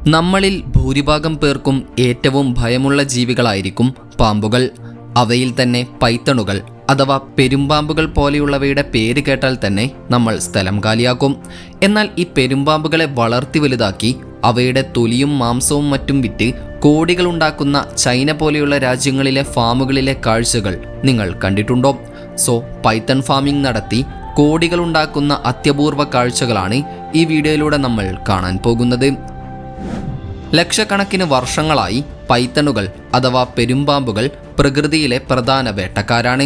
നമ്മളിൽ ഭൂരിഭാഗം പേർക്കും ഏറ്റവും ഭയമുള്ള ജീവികളായിരിക്കും പാമ്പുകൾ. അവയിൽ തന്നെ പൈത്തണുകൾ അഥവാ പെരുമ്പാമ്പുകൾ പോലെയുള്ളവയുടെ പേര് കേട്ടാൽ തന്നെ നമ്മൾ സ്ഥലം കാലിയാക്കും. എന്നാൽ ഈ പെരുമ്പാമ്പുകളെ വളർത്തി വലുതാക്കി അവയുടെ തൊലിയും മാംസവും മറ്റും വിറ്റ് കോടികളുണ്ടാക്കുന്ന ചൈന പോലെയുള്ള രാജ്യങ്ങളിലെ ഫാമുകളിലെ കാഴ്ചകൾ നിങ്ങൾ കണ്ടിട്ടുണ്ടോ? സോ പൈത്തൺ ഫാമിംഗ് നടത്തി കോടികളുണ്ടാക്കുന്ന അത്യപൂർവ കാഴ്ചകളാണ് ഈ വീഡിയോയിലൂടെ നമ്മൾ കാണാൻ പോകുന്നത്. ലക്ഷക്കണക്കിന് വർഷങ്ങളായി പൈത്തണുകൾ അഥവാ പെരുമ്പാമ്പുകൾ പ്രകൃതിയിലെ പ്രധാന വേട്ടക്കാരാണ്.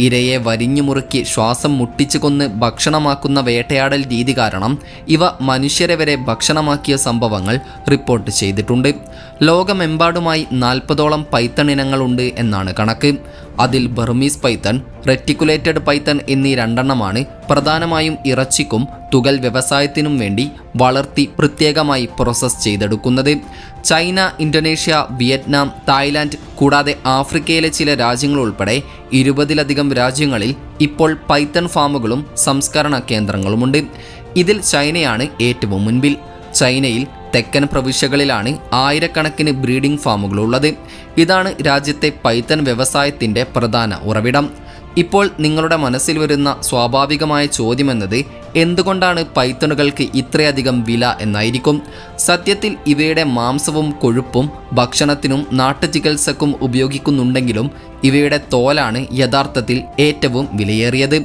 ഇരയെ വരിഞ്ഞു മുറുക്കി ശ്വാസം മുട്ടിച്ചു കൊന്ന് ഭക്ഷണമാക്കുന്ന വേട്ടയാടൽ രീതി കാരണം ഇവ മനുഷ്യരെ വരെ ഭക്ഷണമാക്കിയ സംഭവങ്ങൾ റിപ്പോർട്ട് ചെയ്തിട്ടുണ്ട്. ലോകമെമ്പാടുമായി 40ഓളം പൈത്തൺ ഇനങ്ങളുണ്ട് എന്നാണ് കണക്ക്. അതിൽ ബർമീസ് പൈത്തൺ, റെറ്റിക്കുലേറ്റഡ് പൈത്തൺ എന്നീ രണ്ടെണ്ണമാണ് പ്രധാനമായും ഇറച്ചിക്കും തുകൽ വ്യവസായത്തിനും വേണ്ടി വളർത്തി പ്രത്യേകമായി പ്രോസസ് ചെയ്തെടുക്കുന്നത്. ചൈന, ഇന്തോനേഷ്യ, വിയറ്റ്നാം, തായ്ലാൻഡ് കൂടാതെ ആഫ്രിക്കയിലെ ചില രാജ്യങ്ങൾ ഉൾപ്പെടെ 20ലധികം രാജ്യങ്ങളിൽ ഇപ്പോൾ പൈത്തൺ ഫാമുകളും സംസ്കരണ കേന്ദ്രങ്ങളുമുണ്ട്. ഇതിൽ ചൈനയാണ് ഏറ്റവും മുൻപിൽ. ചൈനയിൽ തെക്കൻ പ്രവിശ്യകളിലാണ് ആയിരക്കണക്കിന് ബ്രീഡിംഗ് ഫാമുകളുള്ളത്. ഇതാണ് രാജ്യത്തെ പൈത്തൺ വ്യവസായത്തിൻ്റെ പ്രധാന ഉറവിടം. ഇപ്പോൾ നിങ്ങളുടെ മനസ്സിൽ വരുന്ന സ്വാഭാവികമായ ചോദ്യമെന്നത് എന്തുകൊണ്ടാണ് പൈത്തണുകൾക്ക് ഇത്രയധികം വില എന്നായിരിക്കും. സത്യത്തിൽ ഇവയുടെ മാംസവും കൊഴുപ്പും ഭക്ഷണത്തിനും നാട്ടുചികിത്സക്കും ഉപയോഗിക്കുന്നുണ്ടെങ്കിലും ഇവയുടെ തോലാണ് യഥാർത്ഥത്തിൽ ഏറ്റവും വിലയേറിയത്.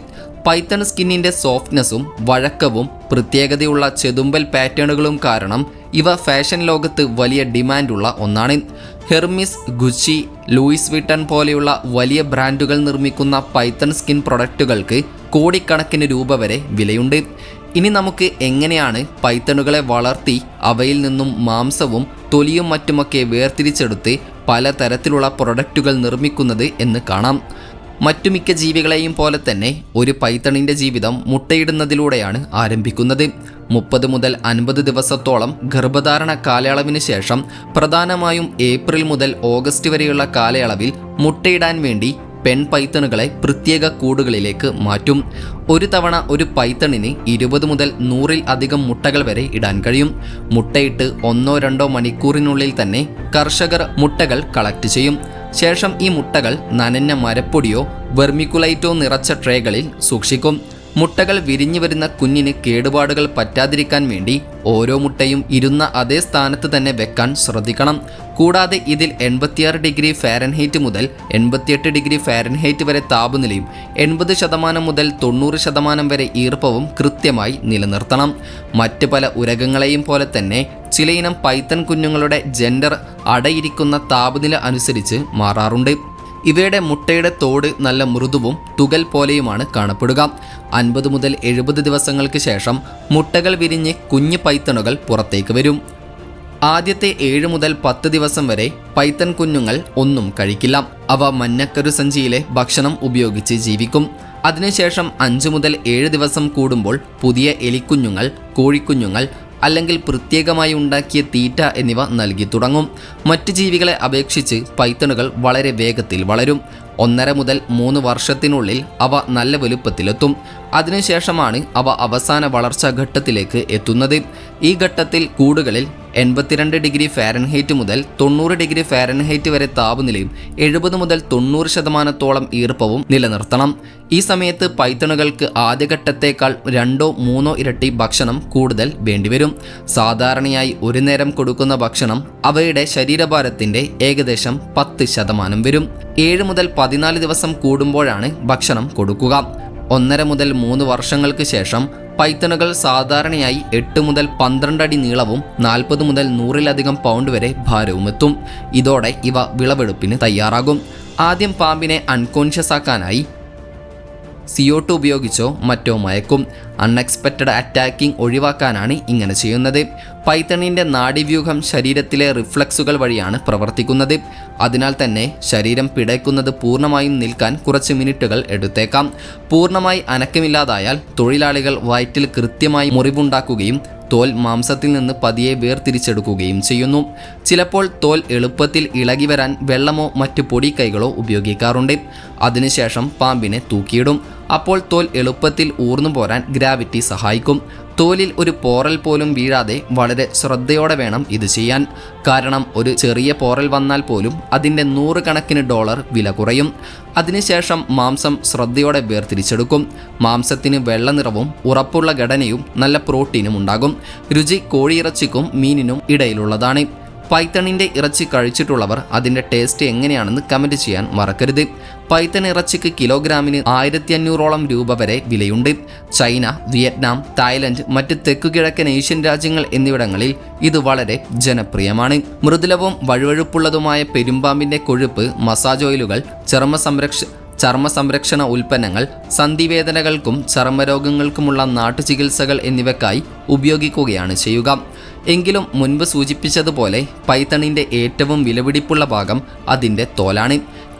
പൈത്തൺ സ്കിന്നിൻ്റെ സോഫ്റ്റ്നെസ്സും വഴക്കവും പ്രത്യേകതയുള്ള ചെതുമ്പൽ പാറ്റേണുകളും കാരണം ഇവ ഫാഷൻ ലോകത്ത് വലിയ ഡിമാൻഡുള്ള ഒന്നാണ്. ഹെർമിസ്, ഗുച്ചി, ലൂയിസ് വിട്ടൺ പോലെയുള്ള വലിയ ബ്രാൻഡുകൾ നിർമ്മിക്കുന്ന പൈത്തൺ സ്കിൻ പ്രൊഡക്റ്റുകൾക്ക് കോടിക്കണക്കിന് രൂപ വരെ വിലയുണ്ട്. ഇനി നമുക്ക് എങ്ങനെയാണ് പൈത്തണുകളെ വളർത്തി അവയിൽ നിന്നും മാംസവും തൊലിയും മറ്റുമൊക്കെ വേർതിരിച്ചെടുത്ത് പലതരത്തിലുള്ള പ്രൊഡക്റ്റുകൾ നിർമ്മിക്കുന്നത് എന്ന് കാണാം. മറ്റു മിക്ക ജീവികളെയും പോലെ തന്നെ ഒരു പൈത്തണിൻ്റെ ജീവിതം മുട്ടയിടുന്നതിലൂടെയാണ് ആരംഭിക്കുന്നത്. 30 മുതൽ 50 ദിവസത്തോളം ഗർഭധാരണ കാലയളവിന് ശേഷം പ്രധാനമായും ഏപ്രിൽ മുതൽ ഓഗസ്റ്റ് വരെയുള്ള കാലയളവിൽ മുട്ടയിടാൻ വേണ്ടി പെൺ പൈത്തണുകളെ പ്രത്യേക കൂടുകളിലേക്ക് മാറ്റും. ഒരു തവണ ഒരു പൈത്തണിന് 20 മുതൽ 100-ൽ അധികം മുട്ടകൾ വരെ ഇടാൻ കഴിയും. മുട്ടയിട്ട് 1-2 മണിക്കൂറിനുള്ളിൽ തന്നെ കർഷകർ മുട്ടകൾ കളക്ട് ചെയ്യും. ശേഷം ഈ മുട്ടകൾ നനഞ്ഞ മരപ്പൊടിയോ വെർമിക്കുലൈറ്റോ നിറച്ച ട്രേകളിൽ സൂക്ഷിക്കും. മുട്ടകൾ വിരിഞ്ഞു വരുന്ന കുഞ്ഞിന് കേടുപാടുകൾ പറ്റാതിരിക്കാൻ വേണ്ടി ഓരോ മുട്ടയും ഇരുന്ന അതേ സ്ഥാനത്ത് തന്നെ വെക്കാൻ ശ്രദ്ധിക്കണം. കൂടാതെ ഇതിൽ 86 ഡിഗ്രി ഫാരൻഹീറ്റ് മുതൽ 88 ഡിഗ്രി ഫാരൻഹീറ്റ് വരെ താപനിലയും 80% മുതൽ 90% വരെ ഈർപ്പവും കൃത്യമായി നിലനിർത്തണം. മറ്റ് പല ഉരകങ്ങളെയും പോലെ തന്നെ ചിലയിനം പൈത്തൺ കുഞ്ഞുങ്ങളുടെ ജെൻഡർ അടയിരിക്കുന്ന താപനില അനുസരിച്ച് മാറാറുണ്ട്. ഇവയുടെ മുട്ടയുടെ തോട് നല്ല മൃദുവും തുകൽ പോലെയുമാണ് കാണപ്പെടുക. 50 മുതൽ 70 ദിവസങ്ങൾക്ക് ശേഷം മുട്ടകൾ വിരിഞ്ഞ് കുഞ്ഞു പൈത്തണുകൾ പുറത്തേക്ക് വരും. ആദ്യത്തെ 7 മുതൽ 10 ദിവസം വരെ പൈത്തൺ കുഞ്ഞുങ്ങൾ ഒന്നും കഴിക്കില്ല. അവ മഞ്ഞക്കരു സഞ്ചിയിലെ ഭക്ഷണം ഉപയോഗിച്ച് ജീവിക്കും. അതിനുശേഷം 5 മുതൽ 7 ദിവസം കൂടുമ്പോൾ പുതിയ എലിക്കുഞ്ഞുങ്ങൾ, കോഴിക്കുഞ്ഞുങ്ങൾ അല്ലെങ്കിൽ പ്രത്യേകമായി ഉണ്ടാക്കിയ തീറ്റ എന്നിവ നൽകി തുടങ്ങും. മറ്റ് ജീവികളെ അപേക്ഷിച്ച് പൈത്തണുകൾ വളരെ വേഗത്തിൽ വളരും. 1.5 മുതൽ 3 വർഷത്തിനുള്ളിൽ അവ നല്ല വലുപ്പത്തിലെത്തും. അതിനുശേഷമാണ് അവ അവസാന വളർച്ചാ ഘട്ടത്തിലേക്ക് എത്തുന്നത്. ഈ ഘട്ടത്തിൽ കൂടുകളിൽ 82 ഡിഗ്രി ഫാരൻഹീറ്റ് മുതൽ 90 ഡിഗ്രി ഫാരൻഹീറ്റ് വരെ താപനിലയും 70 മുതൽ 90% ഈർപ്പവും നിലനിർത്തണം. ഈ സമയത്ത് പൈത്തണുകൾക്ക് ആദ്യഘട്ടത്തേക്കാൾ 2-3 ഇരട്ടി ഭക്ഷണം കൂടുതൽ വേണ്ടിവരും. സാധാരണയായി ഒരു നേരം കൊടുക്കുന്ന ഭക്ഷണം അവയുടെ ശരീരഭാരത്തിൻ്റെ ഏകദേശം 10% വരും. 7 മുതൽ 14 ദിവസം കൂടുമ്പോഴാണ് ഭക്ഷണം കൊടുക്കുക. 1.5 മുതൽ 3 വർഷങ്ങൾക്ക് ശേഷം പൈത്തണുകൾ സാധാരണയായി 8 മുതൽ 12 അടി നീളവും 40 മുതൽ 100-ലധികം പൗണ്ട് വരെ ഭാരവും എത്തും. ഇതോടെ ഇവ വിളവെടുപ്പിന് തയ്യാറാകും. ആദ്യം പാമ്പിനെ അൺകോൺഷ്യസ് ആക്കാനായി CO2 ഉപയോഗിച്ചോ മറ്റോ മയക്കും. അൺഎക്സ്പെക്റ്റഡ് അറ്റാക്കിംഗ് ഒഴിവാക്കാനാണ് ഇങ്ങനെ ചെയ്യുന്നത്. പൈത്തണിൻ്റെ നാഡീവ്യൂഹം ശരീരത്തിലെ റിഫ്ലക്സുകൾ വഴിയാണ് പ്രവർത്തിക്കുന്നത്. അതിനാൽ തന്നെ ശരീരം പിടയ്ക്കുന്നത് പൂർണ്ണമായും നിൽക്കാൻ കുറച്ച് മിനിറ്റുകൾ എടുത്തേക്കാം. പൂർണ്ണമായി അനക്കമില്ലാതായാൽ തൊഴിലാളികൾ വയറ്റിൽ കൃത്യമായി മുറിവുണ്ടാക്കുകയും തോൽ മാംസത്തിൽ നിന്ന് പതിയെ വേർതിരിച്ചെടുക്കുകയും ചെയ്യുന്നു. ചിലപ്പോൾ തോൽ എളുപ്പത്തിൽ ഇളകി വരാൻ വെള്ളമോ മറ്റ് പൊടിക്കൈകളോ ഉപയോഗിക്കാറുണ്ട്. അതിനുശേഷം പാമ്പിനെ തൂക്കിയിടും. അപ്പോൾ തോൽ എളുപ്പത്തിൽ ഊർന്നു പോരാൻ ഗ്രാവിറ്റി സഹായിക്കും. തോലിൽ ഒരു പോറൽ പോലും വീഴാതെ വളരെ ശ്രദ്ധയോടെ വേണം ഇത് ചെയ്യാൻ. കാരണം ഒരു ചെറിയ പോറൽ വന്നാൽ പോലും അതിൻ്റെ 100 കണക്കിന് ഡോളർ വില കുറയും. അതിനുശേഷം മാംസം ശ്രദ്ധയോടെ വേർതിരിച്ചെടുക്കും. മാംസത്തിന് വെള്ള നിറവും ഉറപ്പുള്ള ഘടനയും നല്ല പ്രോട്ടീനും ഉണ്ടാകും. രുചി കോഴിയിറച്ചിക്കും മീനിനും ഇടയിലുള്ളതാണ്. പൈത്തണിൻ്റെ ഇറച്ചി കഴിച്ചിട്ടുള്ളവർ അതിൻ്റെ ടേസ്റ്റ് എങ്ങനെയാണെന്ന് കമൻറ്റ് ചെയ്യാൻ മറക്കരുത്. പൈത്തൺ ഇറച്ചിക്ക് കിലോഗ്രാമിന് 1500ഓളം രൂപ വരെ വിലയുണ്ട്. ചൈന, വിയറ്റ്നാം, തായ്ലൻഡ്, മറ്റ് തെക്കുകിഴക്കൻ ഏഷ്യൻ രാജ്യങ്ങൾ എന്നിവിടങ്ങളിൽ ഇത് വളരെ ജനപ്രിയമാണ്. മൃദുലവും വഴുവഴുപ്പുള്ളതുമായ പെരുമ്പാമ്പിൻ്റെ കൊഴുപ്പ് മസാജ് ഓയിലുകൾ, ചർമ്മ സംരക്ഷണ ഉൽപ്പന്നങ്ങൾ, സന്ധിവേദനകൾക്കും ചർമ്മരോഗങ്ങൾക്കുമുള്ള നാട്ടുചികിത്സകൾ എന്നിവയ്ക്കായി ഉപയോഗിക്കുകയാണ് ചെയ്യുക. എങ്കിലും മുൻപ് സൂചിപ്പിച്ചതുപോലെ പൈത്തണിൻ്റെ ഏറ്റവും വിലപിടിപ്പുള്ള ഭാഗം അതിൻ്റെ തോലാണ്.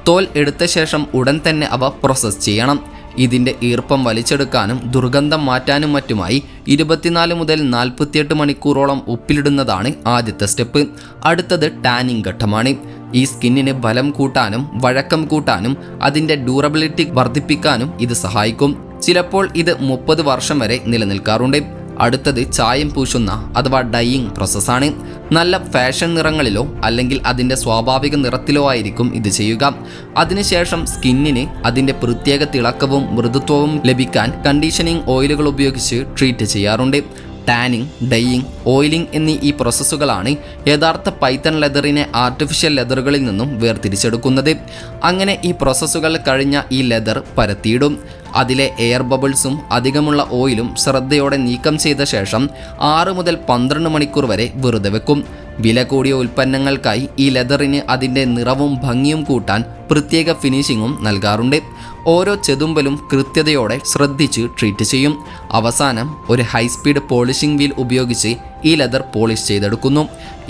തോൽ എടുത്ത ശേഷം ഉടൻ തന്നെ അവ പ്രോസസ്സ് ചെയ്യണം. ഇതിൻ്റെ ഈർപ്പം വലിച്ചെടുക്കാനും ദുർഗന്ധം മാറ്റാനും മറ്റുമായി 24 മുതൽ 48 മണിക്കൂറോളം ഉപ്പിലിടുന്നതാണ് ആദ്യത്തെ സ്റ്റെപ്പ്. അടുത്തത് ടാനിങ് ഘട്ടമാണ്. ഈ സ്കിന്നിന് ബലം കൂട്ടാനും വഴക്കം കൂട്ടാനും അതിൻ്റെ ഡ്യൂറബിലിറ്റി വർദ്ധിപ്പിക്കാനും ഇത് സഹായിക്കും. ചിലപ്പോൾ ഇത് 30 വർഷം വരെ നിലനിൽക്കാറുണ്ട്. അടുത്തത് ചായം പൂശുന്ന അഥവാ ഡൈയിങ് പ്രോസസ്സാണ്. നല്ല ഫാഷൻ നിറങ്ങളിലോ അല്ലെങ്കിൽ അതിൻ്റെ സ്വാഭാവിക നിറത്തിലോ ആയിരിക്കും ഇത് ചെയ്യുക. അതിനുശേഷം സ്കിന്നിന് അതിൻ്റെ പ്രത്യേക തിളക്കവും മൃദുത്വവും ലഭിക്കാൻ കണ്ടീഷനിങ് ഓയിലുകൾ ഉപയോഗിച്ച് ട്രീറ്റ് ചെയ്യാറുണ്ട്. ടാനിങ്, ഡൈയിങ്, ഓയിലിംഗ് എന്നീ ഈ പ്രോസസ്സുകളാണ് യഥാർത്ഥ പൈത്തൺ ലെതറിനെ ആർട്ടിഫിഷ്യൽ ലെതറുകളിൽ നിന്നും വേർതിരിച്ചെടുക്കുന്നത്. അങ്ങനെ ഈ പ്രോസസ്സുകൾ കഴിഞ്ഞ ഈ ലെതർ പരത്തിയിടും. അതിലെ എയർ ബബിൾസും അധികമുള്ള ഓയിലും ശ്രദ്ധയോടെ നീക്കം ചെയ്ത ശേഷം 6 മുതൽ 12 മണിക്കൂർ വരെ വെറുതെ വെക്കും. വില കൂടിയ ഉൽപ്പന്നങ്ങൾക്കായി ഈ ലെതറിന് അതിൻ്റെ നിറവും ഭംഗിയും കൂട്ടാൻ പ്രത്യേക ഫിനിഷിങ്ങും നൽകാറുണ്ട്. ഓരോ ചെതുമ്പലും കൃത്യതയോടെ ശ്രദ്ധിച്ച് ട്രീറ്റ് ചെയ്യും. അവസാനം ഒരു ഹൈസ്പീഡ് പോളിഷിംഗ് വീൽ ഉപയോഗിച്ച് ഈ ലെതർ പോളിഷ് ചെയ്തെടുക്കുന്നു.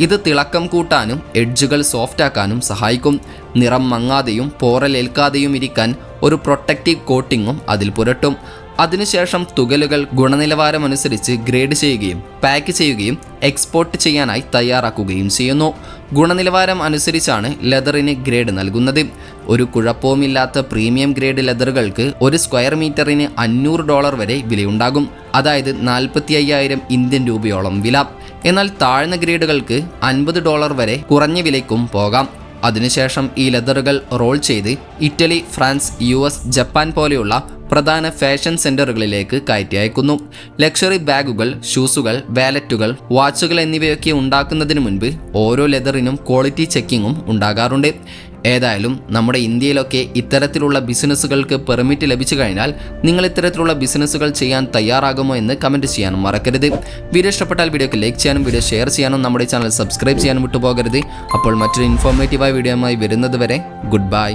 ഇത് തിളക്കം കൂട്ടാനും എഡ്ജുകൾ സോഫ്റ്റാക്കാനും സഹായിക്കും. നിറം മങ്ങാതെയും പോറലേൽക്കാതെയും ഇരിക്കാൻ ഒരു പ്രൊട്ടക്റ്റീവ് കോട്ടിങ്ങും അതിൽ പുരട്ടും. അതിനുശേഷം തുകലുകൾ ഗുണനിലവാരമനുസരിച്ച് ഗ്രേഡ് ചെയ്യുകയും പാക്ക് ചെയ്യുകയും എക്സ്പോർട്ട് ചെയ്യാനായി തയ്യാറാക്കുകയും ചെയ്യുന്നു. ഗുണനിലവാരം അനുസരിച്ചാണ് ലെതറിന് ഗ്രേഡ് നൽകുന്നത്. ഒരു കുഴപ്പവുമില്ലാത്ത പ്രീമിയം ഗ്രേഡ് ലെതറുകൾക്ക് ഒരു സ്ക്വയർ മീറ്ററിന് $500 വരെ വിലയുണ്ടാകും. അതായത് 45,000 ഇന്ത്യൻ രൂപയോളം വില. എന്നാൽ താഴ്ന്ന ഗ്രേഡുകൾക്ക് $50 വരെ കുറഞ്ഞ വിലയ്ക്കും പോകാം. അതിനുശേഷം ഈ ലെതറുകൾ റോൾ ചെയ്ത് ഇറ്റലി, ഫ്രാൻസ്, US, ജപ്പാൻ പോലെയുള്ള പ്രധാന ഫാഷൻ സെന്ററുകളിലേക്ക് കയറ്റി അയക്കുന്നു. ലക്ഷറി ബാഗുകൾ, ഷൂസുകൾ, വാലറ്റുകൾ, വാച്ചുകൾ എന്നിവയൊക്കെ ഉണ്ടാക്കുന്നതിന് മുൻപ് ഓരോ ലെതറിനും ക്വാളിറ്റി ചെക്കിങ്ങും ഉണ്ടാകാറുണ്ട്. ഏതായാലും നമ്മുടെ ഇന്ത്യയിലൊക്കെ ഇത്തരത്തിലുള്ള ബിസിനസ്സുകൾക്ക് പെർമിറ്റ് ലഭിച്ചു കഴിഞ്ഞാൽ നിങ്ങൾ ഇത്തരത്തിലുള്ള ബിസിനസ്സുകൾ ചെയ്യാൻ തയ്യാറാകുമോ എന്ന് കമൻറ്റ് ചെയ്യാനും മറക്കരുത്. വീഡിയോ ഇഷ്ടപ്പെട്ടാൽ വീഡിയോക്ക് ലൈക്ക് ചെയ്യാനും വീഡിയോ ഷെയർ ചെയ്യാനും നമ്മുടെ ചാനൽ സബ്സ്ക്രൈബ് ചെയ്യാനും വിട്ടുപോകരുത്. അപ്പോൾ മറ്റൊരു ഇൻഫോർമേറ്റീവായ വീഡിയോയുമായി വരുന്നത് വരെ ഗുഡ് ബൈ.